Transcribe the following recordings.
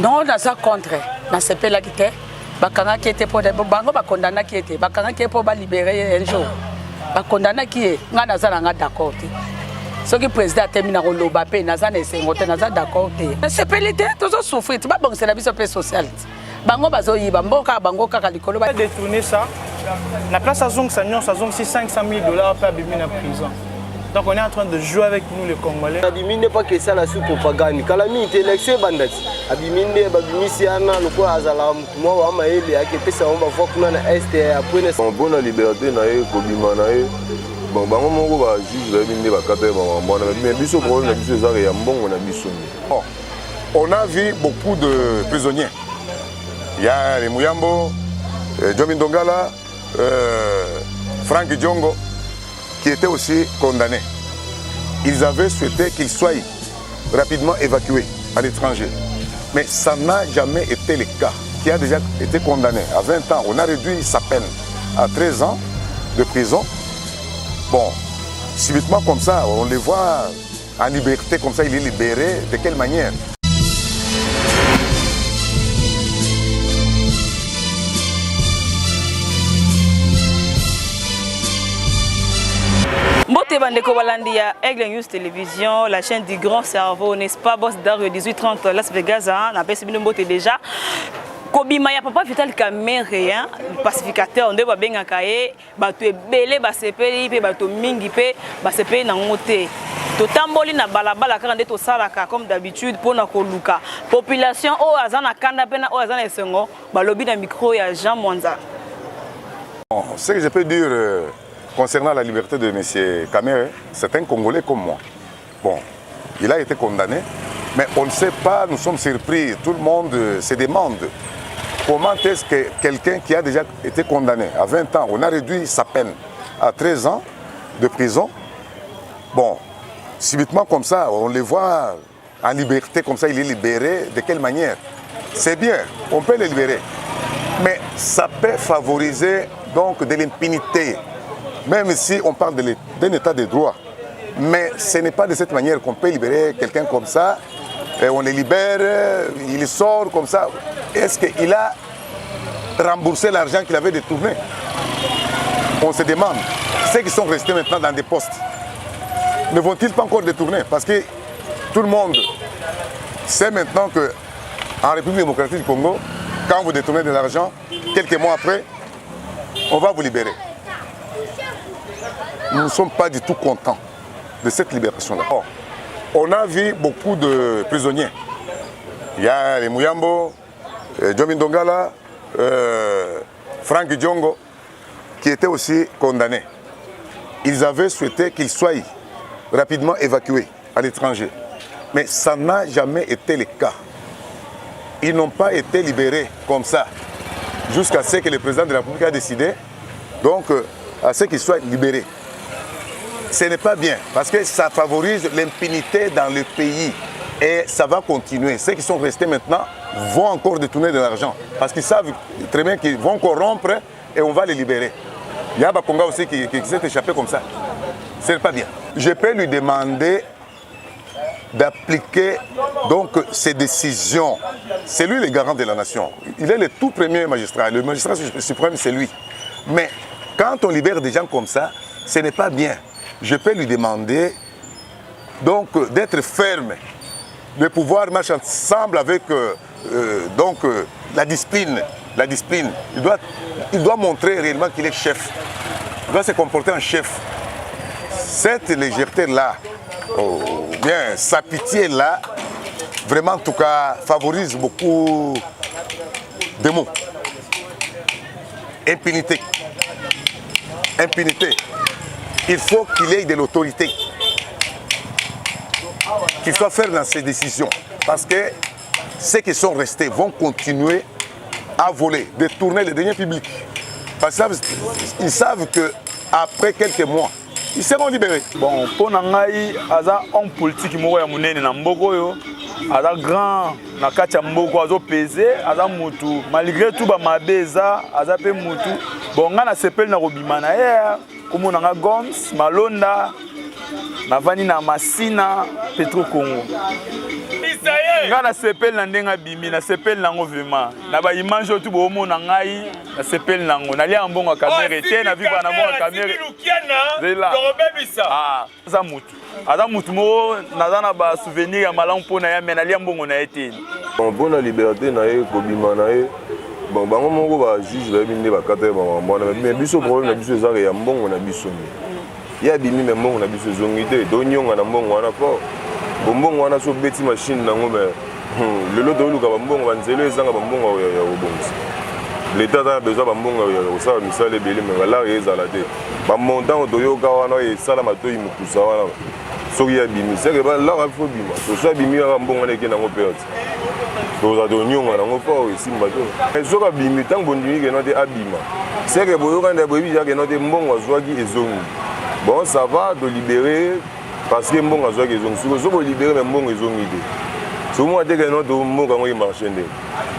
Non, dans ça contre. Dans ce pays-là qui était, Bakanga qui était pour des bango, Bakondana qui était, Bakanga qui est pour libérer un jour. Bakondana qui est, on a d'accord. Ce qui président a terminé au Lobapé, Nazan et Sengote, Nazan d'accord. Mais ce pays-là, toujours souffrir, tu vas bon, c'est la vie sociale. Bango bazoyi, bango kakalikolo. Détourner ça. La place à Zong, ça Zong, c'est 500 000 $ pour Abimi en prison. Donc on est en train de jouer avec nous les Congolais. Abimi n'est pas que ça la sous-propagande. Kalami est élection bandati. Abimi n'est pas Bimisiana, le quoi Azalam, moi, Amaïli, à qui ça on va voir qu'on a est après. En bonne liberté, naïe, Kobima naïe. Bon, bango mongo va juge la mine va cater bon, mais biso problème la biso zare ya mbongo na biso. On a vu beaucoup de prisonniers. Il y a les Mouyambo, Jomi Ndongala, Frank Diongo, qui étaient aussi condamnés. Ils avaient souhaité qu'ils soient rapidement évacués à l'étranger. Mais ça n'a jamais été le cas. Qui a déjà été condamné à 20 ans. On a réduit sa peine à 13 ans de prison. Bon, subitement comme ça, on les voit en liberté, comme ça il est libéré. De quelle manière? Mbote bandeko balandi ya Aigle News Télévision, la chaîne du grand cerveau, n'est-ce pas, boss d'Argo 1830 Las Vegas, na pesi bino mbote déjà. Kobima ya papa Vital Kamerhe, pacificateur, on doit bien akaye, bato ebele basepeli pe bato mingi pe basepeli na ngote. To tamboli na balabala kaka nde to salaka comme d'habitude pour na koluka. Population o azana kanda pe na o azana esengo, balobi na micro ya Jean Mwanza. Bon, ce que je peux dire concernant la liberté de M. Kamerhe, c'est un Congolais comme moi. Bon, il a été condamné, mais on ne sait pas, nous sommes surpris, tout le monde se demande comment est-ce que quelqu'un qui a déjà été condamné à 20 ans, on a réduit sa peine à 13 ans de prison. Bon, subitement comme ça, on les voit en liberté, comme ça il est libéré, de quelle manière? C'est bien, on peut les libérer, mais ça peut favoriser donc de l'impunité. Même si on parle d'un état de droit, mais ce n'est pas de cette manière qu'on peut libérer quelqu'un comme ça, et on le libère, il sort comme ça. Est-ce qu'il a remboursé l'argent qu'il avait détourné? On se demande. Ceux qui sont restés maintenant dans des postes, ne vont-ils pas encore détourner? Parce que tout le monde sait maintenant qu'en République démocratique du Congo, quand vous détournez de l'argent, quelques mois après, on va vous libérer. Nous ne sommes pas du tout contents de cette libération-là. On a vu beaucoup de prisonniers. Il y a les Mouyambo, Jomi Ndongala, Frank Diongo, qui étaient aussi condamnés. Ils avaient souhaité qu'ils soient rapidement évacués à l'étranger. Mais ça n'a jamais été le cas. Ils n'ont pas été libérés comme ça, jusqu'à ce que le président de la République a décidé, donc à ce qu'ils soient libérés. Ce n'est pas bien, parce que ça favorise l'impunité dans le pays. Et ça va continuer. Ceux qui sont restés maintenant vont encore détourner de l'argent. Parce qu'ils savent très bien qu'ils vont corrompre et on va les libérer. Il y a Bakonga aussi qui s'est échappé comme ça. Ce n'est pas bien. Je peux lui demander d'appliquer donc ses décisions. C'est lui le garant de la nation. Il est le tout premier magistrat. Le magistrat suprême, c'est lui. Mais quand on libère des gens comme ça, ce n'est pas bien. Je peux lui demander donc d'être ferme, de pouvoir marcher ensemble avec la discipline. La discipline. Il doit montrer réellement qu'il est chef. Il doit se comporter en chef. Cette légèreté-là, bien, sa pitié-là, vraiment en tout cas, favorise beaucoup de mots. Impunité. Impunité. Il faut qu'il ait de l'autorité. Qu'il soit ferme dans ses décisions. Parce que ceux qui sont restés vont continuer à voler, détourner les deniers publics. Parce qu'ils savent qu'après quelques mois, ils seront libérés. Bon, pour Nangaï, Aza homme politique, Mouya Mounene, Nambogo, Aza grand, Nakacha Mboko, Aza pesé, Aza Moutou. Malgré tout, Mabeza, Aza Pe Moutou. Bon, on a s'appelle Narobimana, comme on a Goms, Malonda, Navani na Masina, Petro Congo. nga na sepeli na ndenge abimi na sepeli nango vraiment na ba image oyo tu bomona ngai na sepeli nango nalia mbongo ya kamera te na vivre na mbongo ya kamera aza mutu moko naza na ba souvenir ya malamu mpona ya me nalia mbongo na ye te mpona liberté na ye kobima na ye bon bango moko bajuge bayebi nde bakata ye bamwana mais biso problème na biso ezaka ya mbongo na biso ye abimi me mbongo na biso ezongi te tonyonga na mbongo wana po bombongo wana so obeti machine nango me lelo tooluka bambongo banzelo ezanga bambongo ya kobongisa l'état aza na besoin bambongo ya kosala misala ebele me balare ezala te bamontant oyo toyoka wana esala matoi mokusa wana soki abimi seke balare fo bima soso abimi kaka mbongo wana eke nango perte toza tonyonga nango po esimba te soki abimi ntango bondimi keno te abima seke boyoka nde boyebi ja keno te mbongo azwaki ezongi bon ça va tolibere parce que mbongo azwaki ezongi soki so bolibere me mbongo ezongi te soki te keno to mboka yango emarche nde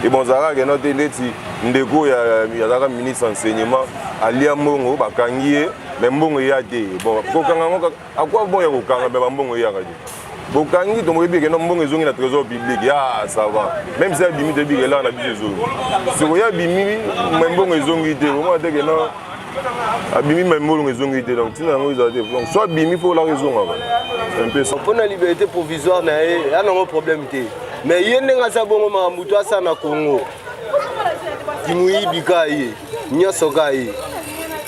ebonzaka keno te ndeti ndeko yazaka ministre enseignement alia mbongo bakangi ye me mbongo eya te bon kokanga ngo akwa bon ya kokanga me bambongo eyaka te bokangi tomoyebi keno mbongo ezongi na trésor public ya ça va même si abimi toyebi kelaka na biso ezongi soki ya abimi me mbongo ezongi te omona te keno abimi me mbongo ezongi te donc ntina yango ezala te donc soit abimi fo olaka ezongaka un peu ça mpona liberté provisoire na ye ya nango problème te mais ye ndenge aza bongo makambo to asa na Congo kimuyibi ka ye nyonso ka ye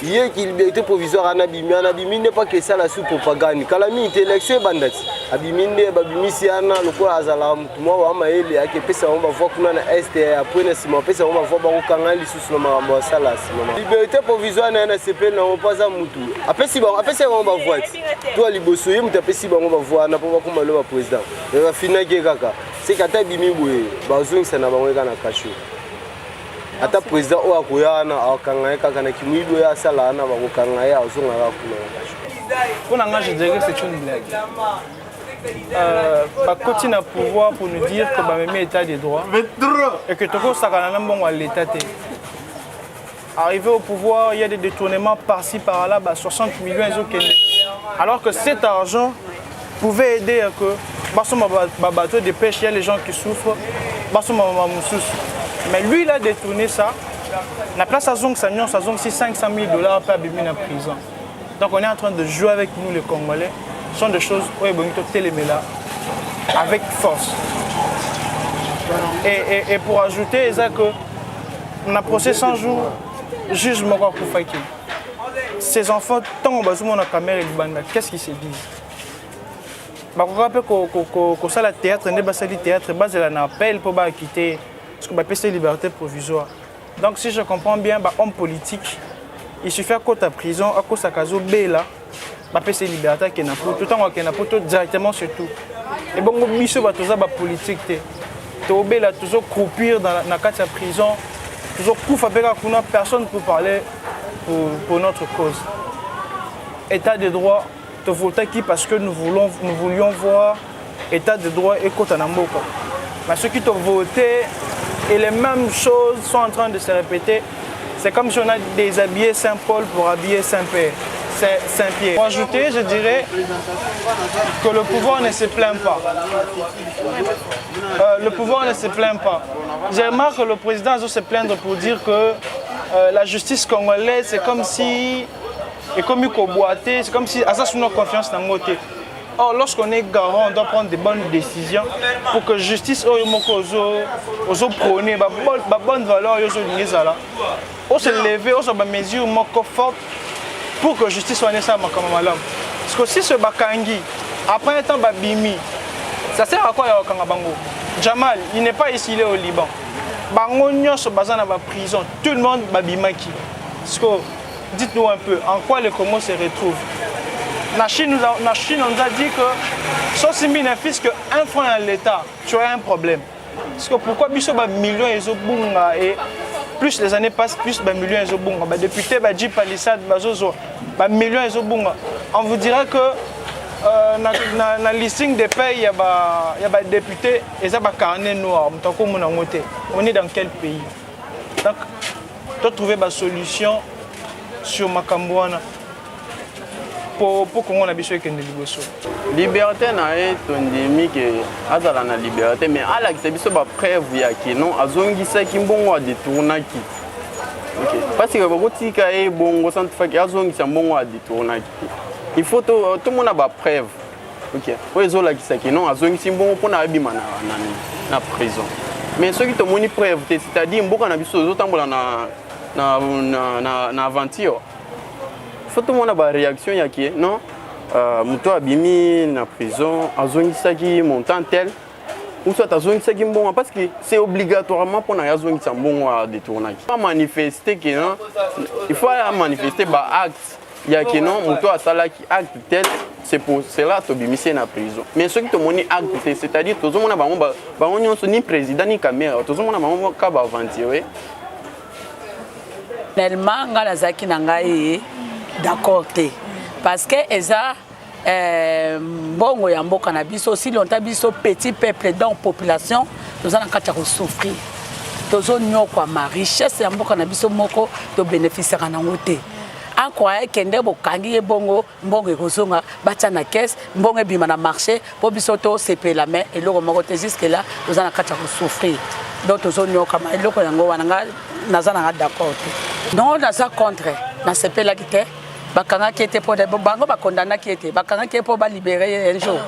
ye ki liberté provisoire anabimi nde pa kesala sous propagande kala mingi te élection ebanda ti abimi nde babimisi ana lokola azalaka motu mwa bamayele ake epesa bango bavoi kuna na este apres na nsima apesa bango bavoi bakokanga lisusu na makambo asala nsima liberté provisoire na ye na sepeli nango mpo aza motu apesi bango bavoi ti to ya liboso ye motu apesi bango bavoi wana mpo bakoma lo baprésident bafinaki ye kaka seki ata abimi boye bazongisa na bango eka na kasho ata président oyo akoya wana akanga ye kaka na kimuyibi oyo asala wana bakokanga ye azongaka kuna na kasho. Pour moi, je dirais que c'est une blague. Continue à pouvoir pour nous dire que le même état des droits et que tout ça à l'état. Arrivé au pouvoir, il y a des détournements par-ci par-là, 60 millions alors que cet argent pouvait aider à que bateau de pêche, il y a les gens qui souffrent, mais lui il a détourné ça. La place à Zong Sagnon, ça Zong 500 000 $ à abîmer en prison. Donc on est en train de jouer avec nous les Congolais. Ce sont des choses où avec force. Et pour ajouter, c'est que on a procès 100 jours, juge Moko Koufaki. Ces enfants, tant qu'on a la caméra et le banda, qu'est-ce qu'ils se disent? Je me rappelle que ça, le théâtre, n'est pas ça le théâtre, c'est un appel pour quitter ce qu'on appelle la liberté provisoire. Donc si je comprends bien, homme politique, il suffit à côté de prison, à cause de Kazo Bela, ma PC liberté qui est tout le temps qui est directement sur tout. Et bon, mission va toujours la politique. To Bela toujours croupir dans la prison, toujours couvre avec la personne pour parler pour notre cause. État de droit, te voter qui parce que nous voulions voir état de droit et côté Namboka. Mais ceux qui t'ont voté et les mêmes choses sont en train de se répéter. C'est comme si on a déshabillé Saint-Paul pour habiller Saint-Pierre. Pour ajouter, je dirais que le pouvoir ne se plaint pas. Le pouvoir ne se plaint pas. J'ai remarqué que le président doit se plaindre pour dire que la justice congolaise, c'est comme si, et comme il boité, c'est comme si, à ça, c'est notre confiance dans notre côté. Or, lorsqu'on est garant, on doit prendre des bonnes décisions pour que la justice soit prônée, la bonne valeur, on se lever, on se mesure forte pour que la justice soit nécessaire. Parce que si ce Bakangi, après un temps, Bimi, ça sert à quoi Bango? Jamal, il n'est pas ici, il est au Liban. Bango se base dans la prison, tout le monde Babimaki. Dites-nous un peu, en quoi le Congo se retrouve? La Chine nous a dit que sauf si un fils qu'un franc à l'État, tu as un problème. Parce que pourquoi Bissot va millions et plus les années passent, plus de millions et député Badji Palissade, millions et on vous dira que dans le listing des pays, il y a des députés et ça va carnet noir. On est dans quel pays? Donc, tu as trouvé une solution sur Makambouana. pour Congo na biso ekende liboso. Liberté na tondemi ke azala na liberté mais ala ki biso ba preuve ya ki non azongisa ki mbongo a détournaki. OK. Parce que bokotika bongo sant fa ki azongisa mbongo a détournaki. Il faut tout le monde a ba preuve. OK. Pour ezola ki sa ki non azongisa mbongo pona abima na prison. Mais ceux qui te moni preuve c'est-à-dire mboka na biso zotambola na aventure. Faut tout le monde a ba réaction ya ki non Mouto abimi na prison, azongisaki montant tel, ou soit azongisaki mbongo parce que c'est obligatoirement pour na azongisa mbongo à détourner. Pas manifester que non, il faut manifester ba acte. Il y a que non, mouto asalaki acte tel, c'est pour cela to bimisé na prison. Mais ceux qui te moni acte, c'est-à-dire tout le monde a ba on ni président ni caméra, tout le monde a ba ka ba aventurer. Tellement ngala zaki na ngai d'accord té. Parce que eza bongo ya mboka na biso aussi longtemps biso petit peuple dans population nous allons kata ko souffrir tozo nyokwa ma richesse ya mboka na biso moko to bénéficier na ngote akwa kende bokangi bongo mbongo ekozonga bacha na caisse mbongo ebima na marché po biso to sepela mais eloko moko te jusque là nous allons kata ko souffrir donc tozo nyokwa ma eloko yango wana nga nazana d'accord non naza contre na sepela kite bakanga qui était pour des bango bakondana qui était bakanga qui pour ba libérer un jour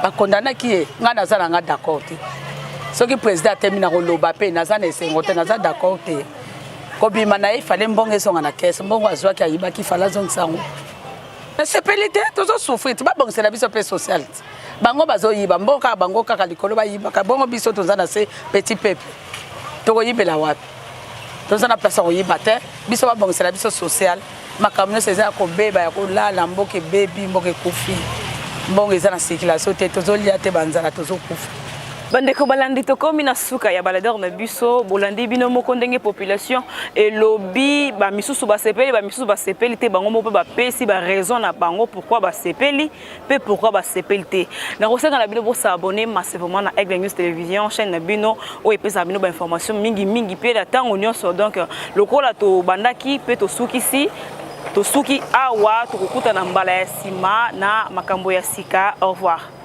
bakondana qui est nga nazala nga d'accord te ce qui président termina roloba pe nazana esengote naza d'accord te ko bima na il fallait mbongo esonga na caisse mbongo azwa ki ayiba ki fala zong sango c'est pelité toujours souffrir tu ba bongo c'est la biso pe sociale bango bazo yiba mboka bango kaka likolo ba yiba ka bongo biso tozana se petit peuple to ko yibela wapi tozana place ko yiba te biso ba bongo c'est la biso sociale makamno seza ko beba ya ko lala mboke bebi mboke kufi mbongo eza na circulation te tozolia te banzala tozokufa bandeko balandi tokomi na suka ya baladeur na biso bolandi bino moko ndenge population et lobby ba misusu ba sepeli te bango mo pe ba pesi ba raison na bango pourquoi ba sepeli pe pourquoi ba sepeli te na kosenga na bino bo s'abonner massivement na Aigle News Télévision chaîne na bino o epesa bino ba information mingi pe la tango nyonso donc lokola to bandaki pe to sukisi to suki awa to kokuta na mbala ya sima na makambo ya sika. Au revoir.